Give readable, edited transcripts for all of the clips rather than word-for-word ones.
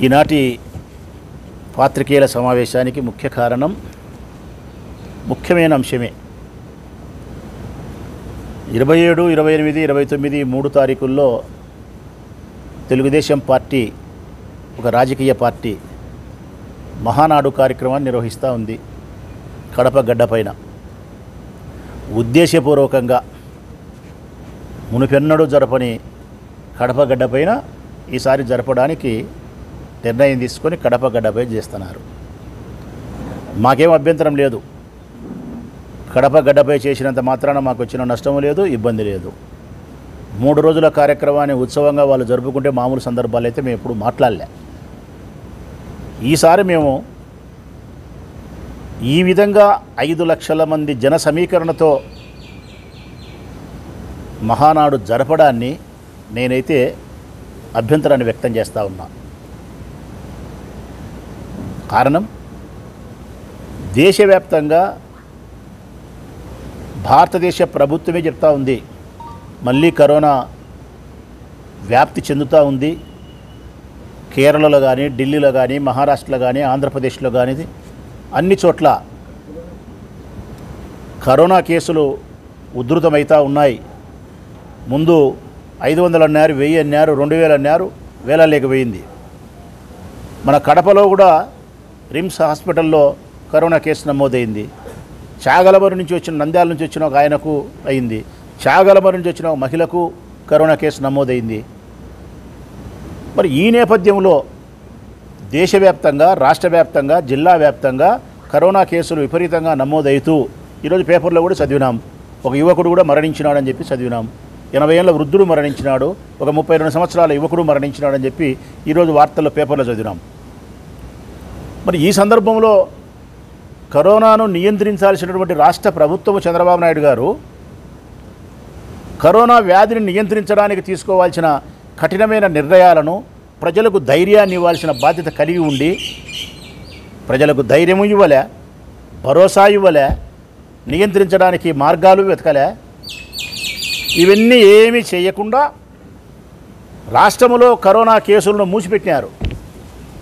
ఈనాటి పాత్రికేయుల సమావేశానికి ముఖ్య కారణం ముఖ్యమైన అంశమే 27, 28, 29 3 తారీఖుల్లో తెలుగుదేశం పార్టీ ఒక రాజకీయ పార్టీ మహానాడు కార్యక్రమాన్ని నిర్వహిస్తూ ఉంది. కడప గడ్డపైన ఉద్దేశపూర్వకంగా మునుపెన్నడూ జరపని కడప గడ్డపైన ఈసారి జరపడానికి నిర్ణయం తీసుకొని కడప గడ్డపై చేస్తున్నారు. మాకేం అభ్యంతరం లేదు. కడప గడ్డపై చేసినంత మాత్రాన మాకు వచ్చిన నష్టం లేదు, ఇబ్బంది లేదు. 3 రోజుల కార్యక్రమాన్ని ఉత్సవంగా వాళ్ళు జరుపుకుంటే మామూలు సందర్భాలు అయితే మేము ఎప్పుడు మాట్లాడలే. ఈసారి మేము ఈ విధంగా 5 లక్షల మంది జన సమీకరణతో మహానాడు జరపడాన్ని నేనైతే అభ్యంతరాన్ని వ్యక్తం చేస్తూ ఉన్నా. కారణం, దేశవ్యాప్తంగా భారతదేశ ప్రభుత్వమే చెప్తా ఉంది మళ్ళీ కరోనా వ్యాప్తి చెందుతూ ఉంది. కేరళలో కానీ, ఢిల్లీలో కానీ, మహారాష్ట్రలో కానీ, ఆంధ్రప్రదేశ్లో కానీ అన్ని చోట్ల కరోనా కేసులు ఉధృతమవుతూ ఉన్నాయి. ముందు 500 అన్నారు, 1000 అన్నారు, 2000 అన్నారు, వేలలేక పోయింది. మన కడపలో కూడా రిమ్స్ హాస్పిటల్లో కరోనా కేసు నమోదైంది. చాగలమరు నుంచి వచ్చిన, నంద్యాల నుంచి వచ్చిన ఒక ఆయనకు అయింది. చాగలమరు నుంచి వచ్చిన ఒక మహిళకు కరోనా కేసు నమోదైంది. మరి ఈ నేపథ్యంలో దేశవ్యాప్తంగా, రాష్ట్ర వ్యాప్తంగా, జిల్లా వ్యాప్తంగా కరోనా కేసులు విపరీతంగా నమోదవుతూ ఈరోజు పేపర్లో కూడా చదివినాం. ఒక యువకుడు కూడా మరణించినాడని చెప్పి చదివినాం. 80 ఏళ్ళ వృద్ధుడు మరణించినాడు, ఒక 32 సంవత్సరాల యువకుడు మరణించినాడని చెప్పి ఈరోజు వార్తల్లో పేపర్లో చదివినాం. మరి ఈ సందర్భంలో కరోనాను నియంత్రించాల్సినటువంటి రాష్ట్ర ప్రభుత్వం చంద్రబాబు నాయుడు గారు కరోనా వ్యాధిని నియంత్రించడానికి తీసుకోవాల్సిన కఠినమైన నిర్ణయాలను, ప్రజలకు ధైర్యాన్ని ఇవ్వాల్సిన బాధ్యత కలిగి ఉండి ప్రజలకు ధైర్యము ఇవ్వలే, భరోసా ఇవ్వలే, నియంత్రించడానికి మార్గాలు వెతకలే. ఇవన్నీ ఏమీ చేయకుండా రాష్ట్రంలో కరోనా కేసులను మూసిపెట్టినారు.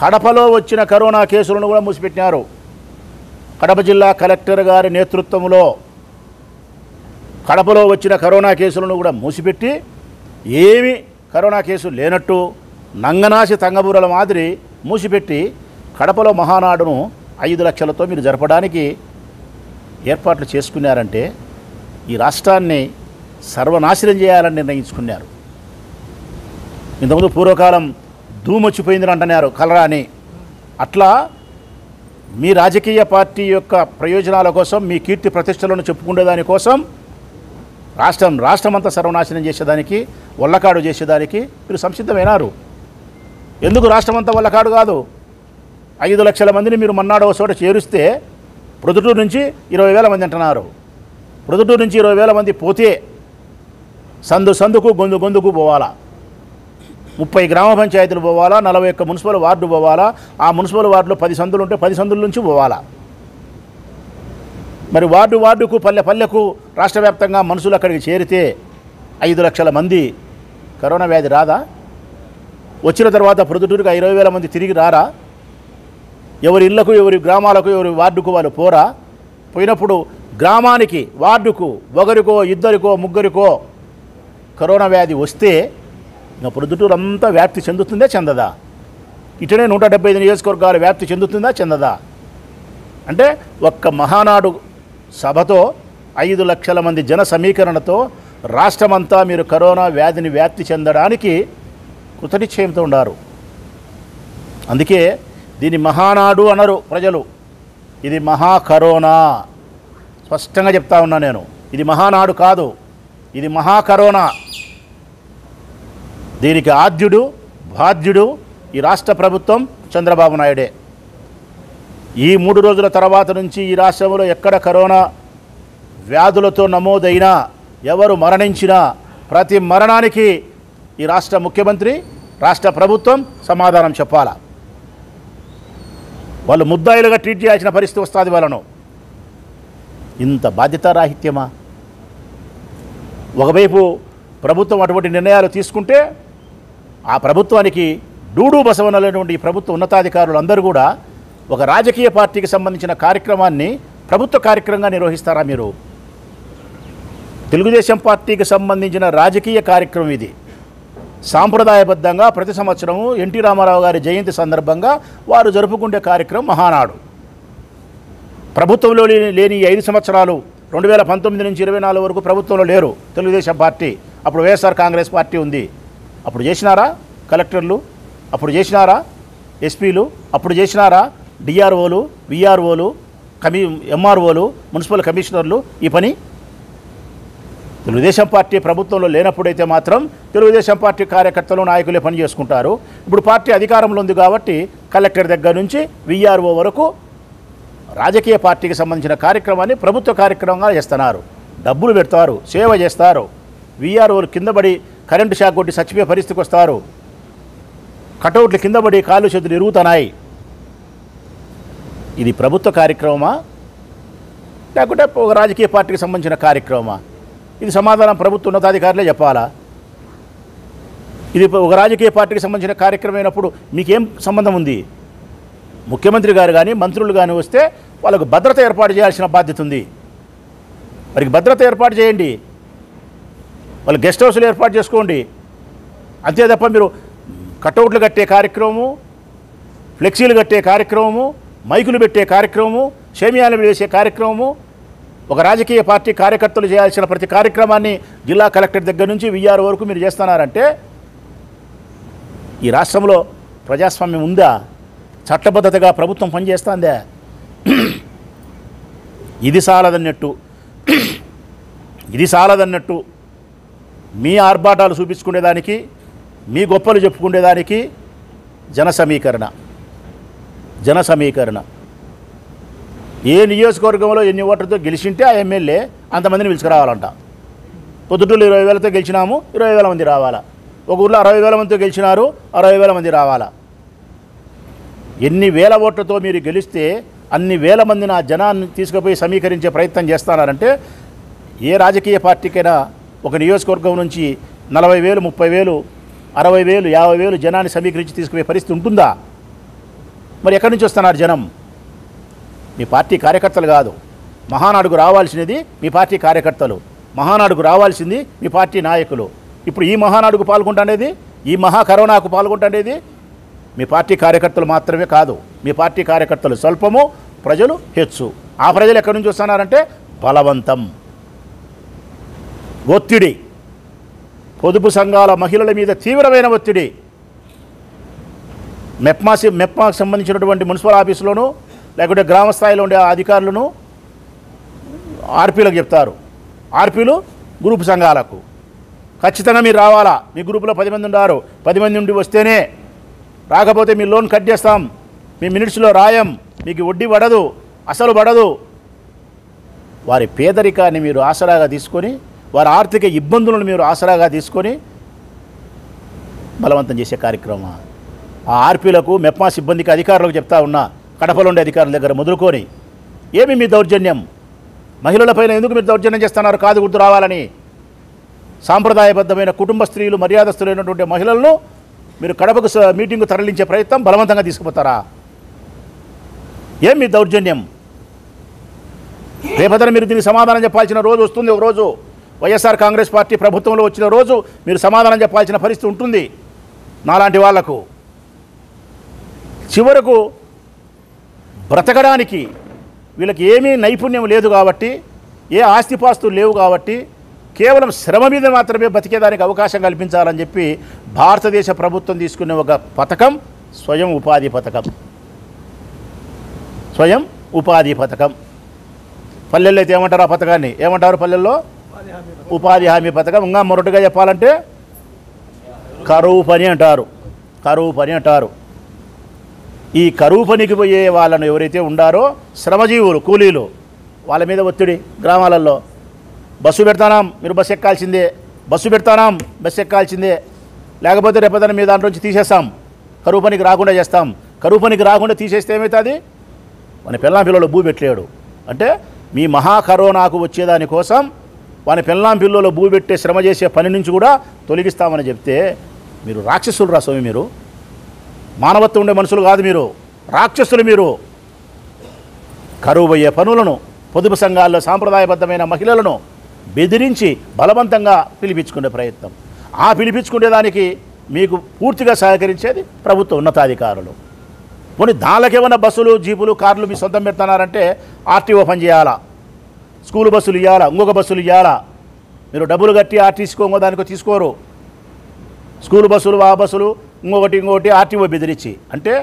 కడపలో వచ్చిన కరోనా కేసులను కూడా మూసిపెట్టినారు. కడప జిల్లా కలెక్టర్ గారి నేతృత్వంలో కడపలో వచ్చిన కరోనా కేసులను కూడా మూసిపెట్టి ఏమీ కరోనా కేసులు లేనట్టు నంగనాసి తంగబూరల మాదిరి మూసిపెట్టి కడపలో మహానాడును 5 లక్షలతో మీరు జరపడానికి ఏర్పాట్లు చేసుకున్నారంటే ఈ రాష్ట్రాన్ని సర్వనాశనం చేయాలని నిర్ణయించుకున్నారు. ఇంతకుముందు పూర్వకాలం ధూమొచ్చిపోయిందని అంటున్నారు, కలరా అని. అట్లా మీ రాజకీయ పార్టీ యొక్క ప్రయోజనాల కోసం, మీ కీర్తి ప్రతిష్టలను చెప్పుకునే దానికోసం రాష్ట్రమంతా సర్వనాశనం చేసేదానికి, వల్లకాడు చేసేదానికి మీరు సంసిద్ధమైనారు. ఎందుకు రాష్ట్రమంతా వల్లకాడు కాదు? 5 లక్షల మందిని మీరు మన్నాడు ఒక చోట చేరుస్తే ప్రొద్దుటూరు నుంచి 20,000 మంది అంటున్నారు. ప్రొద్దుటూరు నుంచి 20,000 మంది పోతే సందుకు గొంతుకు పోవాలా, 30 గ్రామ పంచాయతీలు పోవాలా, 41 మున్సిపల్ వార్డు పోవాలా. ఆ మున్సిపల్ వార్డులో 10 సందులు ఉంటే 10 సందుల నుంచి పోవాలా. మరి వార్డుకు, పల్లెకు రాష్ట్ర వ్యాప్తంగా మనుషులు అక్కడికి చేరితే 5 లక్షల మంది కరోనా వ్యాధి రాదా? వచ్చిన తర్వాత ప్రొద్దుటూరుగా 20,000 మంది తిరిగి రారా? ఎవరి ఇళ్లకు, ఎవరి గ్రామాలకు, ఎవరి వార్డుకు వాళ్ళు పోరా? పోయినప్పుడు గ్రామానికి, వార్డుకు ఒకరికో, ఇద్దరికో, ముగ్గురికో కరోనా వ్యాధి వస్తే ఇంకా ప్రొద్దుటూరు అంతా వ్యాప్తి చెందుతుందా, చెందదా? ఇటనే 175 నియోజకవర్గాలు వ్యాప్తి చెందుతుందా, చెందదా? అంటే ఒక్క మహానాడు సభతో 5 లక్షల మంది జన సమీకరణతో రాష్ట్రమంతా మీరు కరోనా వ్యాధిని వ్యాప్తి చెందడానికి కృతనిశ్చయంతో ఉన్నారు. అందుకే దీన్ని మహానాడు అనరు ప్రజలు, ఇది మహా కరోనా. స్పష్టంగా చెప్తా ఉన్నా నేను, ఇది మహానాడు కాదు, ఇది మహా కరోనా. దీనికి ఆద్యుడు, బాధ్యుడు ఈ రాష్ట్ర ప్రభుత్వం, చంద్రబాబు నాయుడే. ఈ 3 రోజుల తర్వాత నుంచి ఈ రాష్ట్రంలో ఎక్కడ కరోనా వ్యాధులతో నమోదైనా, ఎవరు మరణించినా ప్రతి మరణానికి ఈ రాష్ట్ర ముఖ్యమంత్రి, రాష్ట్ర ప్రభుత్వం సమాధానం చెప్పాలా. వాళ్ళు ముద్దాయిలుగా ట్రీట్ చేయాల్సిన పరిస్థితి వస్తుంది వాళ్ళను. ఇంత బాధ్యతారాహిత్యమా? ఒకవైపు ప్రభుత్వం అటువంటి నిర్ణయాలు తీసుకుంటే ఆ ప్రభుత్వానికి డూడు బసవనటువంటి ఈ ప్రభుత్వ ఉన్నతాధికారులు అందరూ కూడా ఒక రాజకీయ పార్టీకి సంబంధించిన కార్యక్రమాన్ని ప్రభుత్వ కార్యక్రమంగా నిర్వహిస్తారా మీరు? తెలుగుదేశం పార్టీకి సంబంధించిన రాజకీయ కార్యక్రమం ఇది. సాంప్రదాయబద్ధంగా ప్రతి సంవత్సరము ఎన్టీ రామారావు గారి జయంతి సందర్భంగా వారు జరుపుకునే కార్యక్రమం మహానాడు. ప్రభుత్వంలో లేని 5 సంవత్సరాలు 2019 నుంచి 24 వరకు ప్రభుత్వంలో లేరు తెలుగుదేశం పార్టీ. అప్పుడు వైఎస్ఆర్ కాంగ్రెస్ పార్టీ ఉంది. అప్పుడు చేసినారా కలెక్టర్లు? అప్పుడు చేసినారా ఎస్పీలు? అప్పుడు చేసినారా డిఆర్ఓలు, విఆర్ఓలు, ఎంఆర్ఓలు, మున్సిపల్ కమిషనర్లు ఈ పని? తెలుగుదేశం పార్టీ ప్రభుత్వంలో లేనప్పుడైతే మాత్రం తెలుగుదేశం పార్టీ కార్యకర్తలు, నాయకులే పని చేసుకుంటారు. ఇప్పుడు పార్టీ అధికారంలో ఉంది కాబట్టి కలెక్టర్ దగ్గర నుంచి విఆర్ఓ వరకు రాజకీయ పార్టీకి సంబంధించిన కార్యక్రమాన్ని ప్రభుత్వ కార్యక్రమంగా చేస్తున్నారు. డబ్బులు పెడతారు, సేవ చేస్తారు. విఆర్ఓలు కిందపడి కరెంటు షాక్ కొట్టి చచ్చిపోయే పరిస్థితికి వస్తారు. కటౌట్లు కిందపడి కాళ్ళు చేతులు ఇరుగుతున్నాయి. ఇది ప్రభుత్వ కార్యక్రమమా లేకుంటే ఒక రాజకీయ పార్టీకి సంబంధించిన కార్యక్రమమా? ఇది సమాధానం ప్రభుత్వ ఉన్నతాధికారులే చెప్పాలా. ఇది ఒక రాజకీయ పార్టీకి సంబంధించిన కార్యక్రమం అయినప్పుడు మీకేం సంబంధం ఉంది? ముఖ్యమంత్రి గారు కానీ మంత్రులు కానీ వస్తే వాళ్ళకు భద్రత ఏర్పాటు చేయాల్సిన బాధ్యత ఉంది. వారికి భద్రత ఏర్పాటు చేయండి, వాళ్ళు గెస్ట్ హౌస్లు ఏర్పాటు చేసుకోండి. అంతే తప్ప మీరు కటౌట్లు కట్టే కార్యక్రమము, ఫ్లెక్సీలు కట్టే కార్యక్రమము, మైకులు పెట్టే కార్యక్రమము, షేమియాలు వేసే కార్యక్రమము, ఒక రాజకీయ పార్టీ కార్యకర్తలు చేయాల్సిన ప్రతి కార్యక్రమాన్ని జిల్లా కలెక్టర్ దగ్గర నుంచి విఆర్ వరకు మీరు చేస్తున్నారంటే ఈ రాష్ట్రంలో ప్రజాస్వామ్యం ఉందా? చట్టబద్ధతగా ప్రభుత్వం పనిచేస్తుందా? ఇది సాలదన్నట్టు మీ ఆర్భాటాలు చూపించుకునేదానికి, మీ గొప్పలు చెప్పుకునేదానికి జన సమీకరణ ఏ నియోజకవర్గంలో ఎన్ని ఓట్లతో గెలిచింటే ఆ ఎమ్మెల్యే అంతమందిని పిలుచుకురావాలంట. పొద్దుటూళ్ళు 20,000తో గెలిచినాము, 20,000 మంది రావాలా. ఒక ఊళ్ళో 60,000 మందితో గెలిచినారు, 60,000 మంది రావాలా. ఎన్ని వేల ఓట్లతో మీరు గెలిస్తే అన్ని వేల మందిని ఆ జనాన్ని తీసుకుపోయి సమీకరించే ప్రయత్నం చేస్తున్నారంటే ఏ రాజకీయ పార్టీకైనా ఒక నియోజకవర్గం నుంచి 40,000, 30,000, 60,000, 50,000 జనాన్ని సమీకరించి తీసుకుపోయే పరిస్థితి ఉంటుందా? మరి ఎక్కడి నుంచి వస్తున్నారు జనం? మీ పార్టీ కార్యకర్తలు కాదు. మహానాడుకు రావాల్సినది మీ పార్టీ కార్యకర్తలు, మహానాడుకు రావాల్సింది మీ పార్టీ నాయకులు. ఇప్పుడు ఈ మహానాడుకు పాల్గొంటానేది, ఈ కరోనాకు పాల్గొంటానేది మీ పార్టీ కార్యకర్తలు మాత్రమే కాదు. మీ పార్టీ కార్యకర్తలు స్వల్పము, ప్రజలు హెచ్చు. ఆ ప్రజలు ఎక్కడి నుంచి వస్తున్నారంటే బలవంతం, ఒత్తిడి, పొదుపు సంఘాల మహిళల మీద తీవ్రమైన ఒత్తిడి. మెప్మాకు సంబంధించినటువంటి మున్సిపల్ ఆఫీసులోనూ లేకుంటే గ్రామ స్థాయిలో ఉండే అధికారులను ఆర్పీలకు చెప్తారు. ఆర్పీలు గ్రూపు సంఘాలకు ఖచ్చితంగా మీరు రావాలా. మీ గ్రూపులో 10 మంది ఉన్నారు, 10 మంది ఉండి వస్తేనే, రాకపోతే మీ లోన్ కట్ చేస్తాం, మీ మినిట్స్లో రాయం, మీకు వడ్డీ పడదు, అసలు పడదు. వారి పేదరికాన్ని మీరు ఆసరాగా తీసుకొని, వారి ఆర్థిక ఇబ్బందులను మీరు ఆసరాగా తీసుకొని బలవంతం చేసే కార్యక్రమం. ఆ ఆర్పీలకు, మెప్మా సిబ్బందికి, అధికారులకు చెప్తా ఉన్నా, కడపలో ఉండే అధికారుల దగ్గర మొదలుకొని, ఏమి మీ దౌర్జన్యం? మహిళలపైన ఎందుకు మీరు దౌర్జన్యం చేస్తున్నారు? కాదు గుర్తు రావాలని. సాంప్రదాయబద్ధమైన కుటుంబ స్త్రీలు, మర్యాదస్తులైనటువంటి మహిళలను మీరు కడపకు మీటింగు తరలించే ప్రయత్నం బలవంతంగా తీసుకుపోతారా? ఏం మీ దౌర్జన్యం? రేపదన మీరు దీనికి సమాధానం చెప్పాల్సిన రోజు వస్తుంది. ఒక రోజు వైఎస్ఆర్ కాంగ్రెస్ పార్టీ ప్రభుత్వంలో వచ్చిన రోజు మీరు సమాధానం చెప్పాల్సిన పరిస్థితి ఉంటుంది. నాలాంటి వాళ్లకు చివరకు బ్రతకడానికి వీళ్ళకి ఏమీ నైపుణ్యం లేదు కాబట్టి, ఏ ఆస్తిపాస్తులు లేవు కాబట్టి, కేవలం శ్రమ మీద మాత్రమే బతికేదానికి అవకాశం కల్పించాలని చెప్పి భారతదేశ ప్రభుత్వం తీసుకునే ఒక పథకం స్వయం ఉపాధి పథకం. పల్లెల్లో అయితే ఏమంటారు? ఆ పథకాన్ని ఏమంటారు? పల్లెల్లో ఉపాధి హామీ పథకం. ఇంకా మొరటుగా చెప్పాలంటే కరువు పని అంటారు. ఈ కరువు పనికి పోయే వాళ్ళను ఎవరైతే ఉండారో శ్రమజీవులు, కూలీలు, వాళ్ళ మీద ఒత్తిడి. గ్రామాలలో బస్సు పెడతానాం, మీరు బస్సు ఎక్కాల్సిందే, లేకపోతే రేపదన మీ దాంట్లో నుంచి తీసేస్తాం, కరువు పనికి రాకుండా చేస్తాం. కరువు పనికి రాకుండా తీసేస్తే ఏమవుతుంది? మన పిల్లం పిల్లలు భూ పెట్టలేడు అంటే మీ కరోనాకు వచ్చేదానికోసం మన పిల్లం పిల్లలు భూ పెట్టే శ్రమ చేసే పని నుంచి కూడా తొలగిస్తామని చెప్తే మీరు రాక్షసులు రా స్వామి. మీరు మానవత్వం ఉండే మనుషులు కాదు మీరు, రాక్షసులు మీరు. కరువు అయ్యే పనులను పొదుపు సంఘాల్లో సాంప్రదాయబద్ధమైన మహిళలను బెదిరించి బలవంతంగా పిలిపించుకునే ప్రయత్నం. ఆ పిలిపించుకునేదానికి మీకు పూర్తిగా సహకరించేది ప్రభుత్వ ఉన్నతాధికారులు. పోనీ దానికేమన్నా బస్సులు జీపులు కార్లు మీ సొంతం పెడుతున్నారంటే ఆర్టీఓ పని చేయాలా, స్కూల్ బస్సులు ఇవ్వాలా, ఇంకొక బస్సులు ఇవ్వాలా. మీరు డబ్బులు కట్టి ఆర్టీసీకో దానికో తీసుకోరు. స్కూల్ బస్సులు ఆ బస్సులు ఇంకొకటి ఆర్టీఓ బెదిరించి. అంటే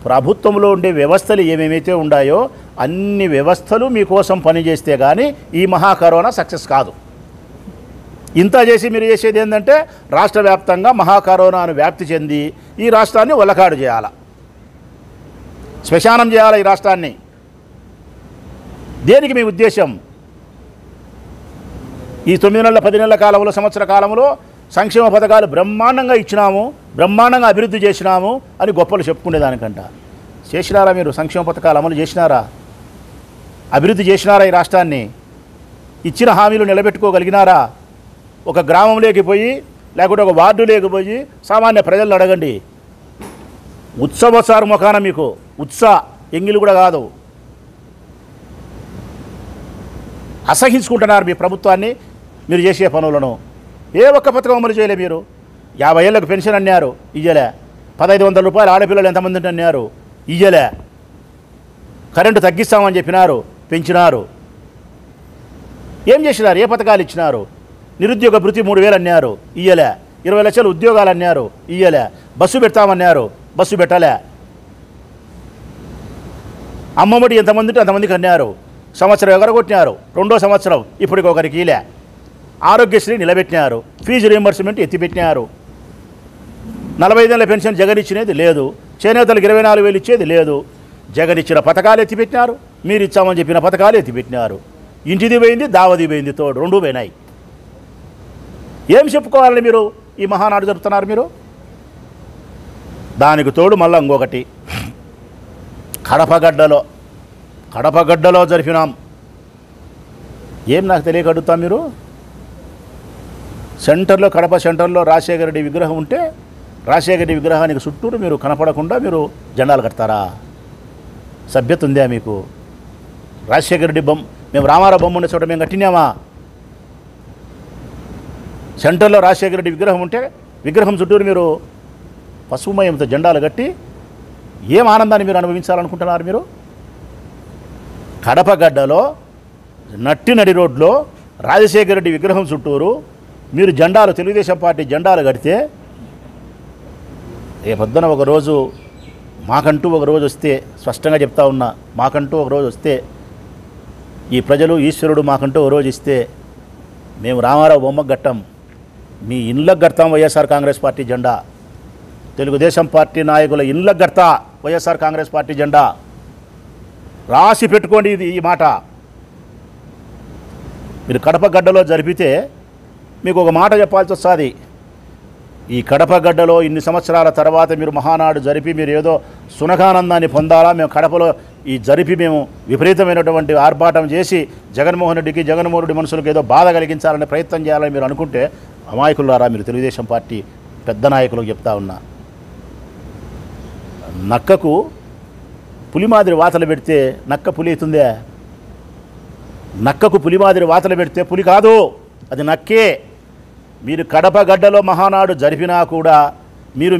ప్రభుత్వంలో ఉండే వ్యవస్థలు ఏమేమైతే ఉన్నాయో అన్ని వ్యవస్థలు మీకోసం పనిచేస్తే కానీ ఈ మహా కరోనా సక్సెస్ కాదు. ఇంత చేసి మీరు చేసేది ఏంటంటే రాష్ట్ర వ్యాప్తంగా మహా కరోనాను వ్యాప్తి చెంది ఈ రాష్ట్రాన్ని ఒల్లకాడు చేయాలి, శ్మశానం చేయాలి ఈ రాష్ట్రాన్ని. దేనికి మీ ఉద్దేశం? ఈ 9 నెలల 10 నెలల కాలంలో సంవత్సర కాలంలో సంక్షేమ పథకాలు బ్రహ్మాండంగా ఇచ్చినాము, బ్రహ్మాండంగా అభివృద్ధి చేసినాము అని గొప్పలు చెప్పుకునేదానికంట. చేసినారా మీరు? సంక్షేమ పథకాలు అమలు చేసినారా? అభివృద్ధి చేసినారా ఈ రాష్ట్రాన్ని? ఇచ్చిన హామీలు నిలబెట్టుకోగలిగినారా? ఒక గ్రామంలోకి పోయి లేకుంటే ఒక వార్డులోకి పోయి సామాన్య ప్రజలను అడగండి. ఉత్సవసారు ముఖాన మీకు ఎంగిలు కూడా కాదు. అసహించుకుంటున్నారు మీ ప్రభుత్వాన్ని, మీరు చేసే పనులను. ఏ ఒక్క పథకం అమలు చేయలే మీరు. 50 ఏళ్ళకు పెన్షన్ అన్నారు, ఇయ్యలే. 1500 రూపాయలు ఆడపిల్లలు ఎంతమంది అన్నారు, ఇయ్యలే. కరెంటు తగ్గిస్తామని చెప్పినారు, పెంచినారు. ఏం చేసినారు? ఏ పథకాలు ఇచ్చినారు? నిరుద్యోగ భృతి 3000 అన్నారు, ఇయ్యలే. 20 లక్షల ఉద్యోగాలు అన్నారు, ఇయ్యలే. బస్సు పెడతామన్నారు, బస్సు పెట్టలే. అమ్మఒడి ఎంతమంది ఉంటే అంతమందికి అన్నారు, సంవత్సరం ఎగరగొట్టినారు. 2వ సంవత్సరం ఇప్పటికి ఒకరికి ఇలే. ఆరోగ్యశ్రీ నిలబెట్టినారు, ఫీజు రీయింబర్స్మెంట్ ఎత్తిపెట్టినారు. 45 ఏళ్ళ పెన్షన్ జగన్ ఇచ్చినది లేదు, చేనేతలకు 24,000 ఇచ్చేది లేదు. జగన్ ఇచ్చిన పథకాలు ఎత్తిపెట్టినారు, మీరు ఇచ్చామని చెప్పిన పథకాలు ఎత్తిపెట్టినారు. ఇంటిది పోయింది, దావది పోయింది, తోడు 2 పోయినాయి. ఏం చెప్పుకోవాలని మీరు ఈ మహానాడు జరుపుతున్నారు మీరు? దానికి తోడు మళ్ళీ ఇంకొకటి, కడపగడ్డలో జరిపినాం. ఏం నాకు తెలియక అడుగుతాం మీరు? కడప సెంటర్లో రాజశేఖర రెడ్డి విగ్రహం ఉంటే రాజశేఖర రెడ్డి విగ్రహానికి చుట్టూరు మీరు కనపడకుండా మీరు జెండాలు కడతారా? సభ్యత ఉందా మీకు? రాజశేఖర రెడ్డి మేము రామారావు బొమ్మ ఉండే చోట మేము కట్టినామా? సెంటర్లో రాజశేఖర రెడ్డి విగ్రహం ఉంటే విగ్రహం చుట్టూరు మీరు పసుపుమయంతో జెండాలు కట్టి ఏం ఆనందాన్ని మీరు అనుభవించాలనుకుంటున్నారు మీరు? కడపగడ్డలో నడి రోడ్లో రాజశేఖర రెడ్డి విగ్రహం చుట్టూరు మీరు జెండాలు, తెలుగుదేశం పార్టీ జెండాలు కడితే రేపొద్దున ఒకరోజు మాకంటూ ఒకరోజు వస్తే, స్పష్టంగా చెప్తా ఉన్నా, మాకంటూ ఒకరోజు వస్తే, ఈ ప్రజలు ఈశ్వరుడు మాకంటూ ఒకరోజు ఇస్తే మేము రామారావు బొమ్మకు కట్టాం, మీ ఇండ్లకు కడతాం వైఎస్ఆర్ కాంగ్రెస్ పార్టీ జెండా. తెలుగుదేశం పార్టీ నాయకుల ఇండ్లకు కడతా వైఎస్ఆర్ కాంగ్రెస్ పార్టీ జెండా. రాసి పెట్టుకోండి ఇది, ఈ మాట. మీరు కడపగడ్డలో జరిపితే మీకు ఒక మాట చెప్పాల్సి వస్తుంది. ఈ కడపగడ్డలో ఇన్ని సంవత్సరాల తర్వాత మీరు మహానాడు జరిపి మీరు ఏదో సునకానందాన్ని పొందాలా, మేము కడపలో ఈ జరిపి మేము విపరీతమైనటువంటి ఆర్భాటం చేసి జగన్మోహన్ రెడ్డి మనుషులకు ఏదో బాధ కలిగించాలనే ప్రయత్నం చేయాలని మీరు అనుకుంటే అమాయకులారా మీరు. తెలుగుదేశం పార్టీ పెద్ద నాయకులకు చెప్తా ఉన్నా, నక్కకు పులి మాదిరి వాతలు పెడితే నక్క పులి అవుతుందే? నక్కకు పులి మాదిరి వాతలు పెడితే పులి కాదు, అది నక్కే. మీరు కడపగడ్డలో మహానాడు జరిపినా కూడా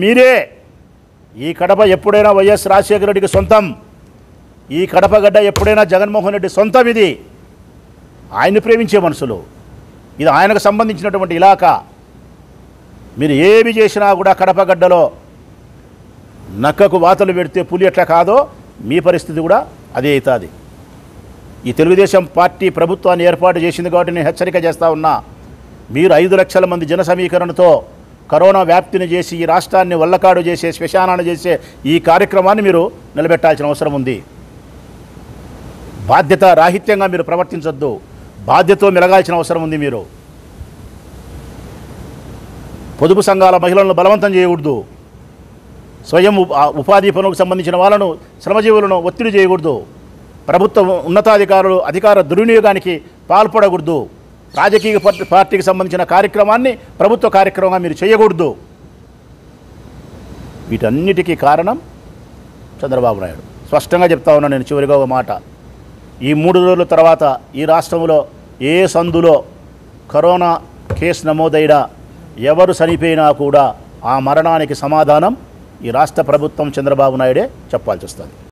మీరే ఈ కడప ఎప్పుడైనా వైఎస్ రాజశేఖర రెడ్డికి సొంతం, ఈ కడపగడ్డ ఎప్పుడైనా జగన్మోహన్ రెడ్డి సొంతం. ఇది ఆయన్ని ప్రేమించే మనుషులు, ఇది ఆయనకు సంబంధించినటువంటి ఇలాకా. మీరు ఏమి చేసినా కూడా కడపగడ్డలో నక్కకు వాతలు పెడితే పులి ఎట్లా కాదో మీ పరిస్థితి కూడా అదే అవుతుంది. ఈ తెలుగుదేశం పార్టీ ప్రభుత్వాన్ని ఏర్పాటు చేసింది కాబట్టి నేను హెచ్చరిక చేస్తూ ఉన్నా, మీరు 5 లక్షల మంది జన సమీకరణతో కరోనా వ్యాప్తిని చేసి ఈ రాష్ట్రాన్ని వల్లకాడు చేసే, శ్మశానాన్ని చేసే ఈ కార్యక్రమాన్ని మీరు నిలబెట్టాల్సిన అవసరం ఉంది. బాధ్యత రాహిత్యంగా మీరు ప్రవర్తించొద్దు, బాధ్యతతో మెలగాల్సిన అవసరం ఉంది. మీరు పొదుపు సంఘాల మహిళలను బలవంతం చేయకూడదు, స్వయం ఉపాధి పనులకు సంబంధించిన వాళ్ళను, శ్రమజీవులను ఒత్తిడి చేయకూడదు, ప్రభుత్వ ఉన్నతాధికారులు అధికార దుర్వినియోగానికి పాల్పడకూడదు, రాజకీయ పార్టీకి సంబంధించిన కార్యక్రమాన్ని ప్రభుత్వ కార్యక్రమంగా మీరు చేయకూడదు. వీటన్నిటికీ కారణం చంద్రబాబు నాయుడు. స్పష్టంగా చెప్తా ఉన్నాను నేను. చివరిగా ఒక మాట, ఈ 3 రోజుల తర్వాత ఈ రాష్ట్రంలో ఏ సందులో కరోనా కేసు నమోదైనా ఎవరు చనిపోయినా కూడా ఆ మరణానికి సమాధానం ఈ రాష్ట్ర ప్రభుత్వం చంద్రబాబు నాయుడే చెప్పాల్సి వస్తుంది.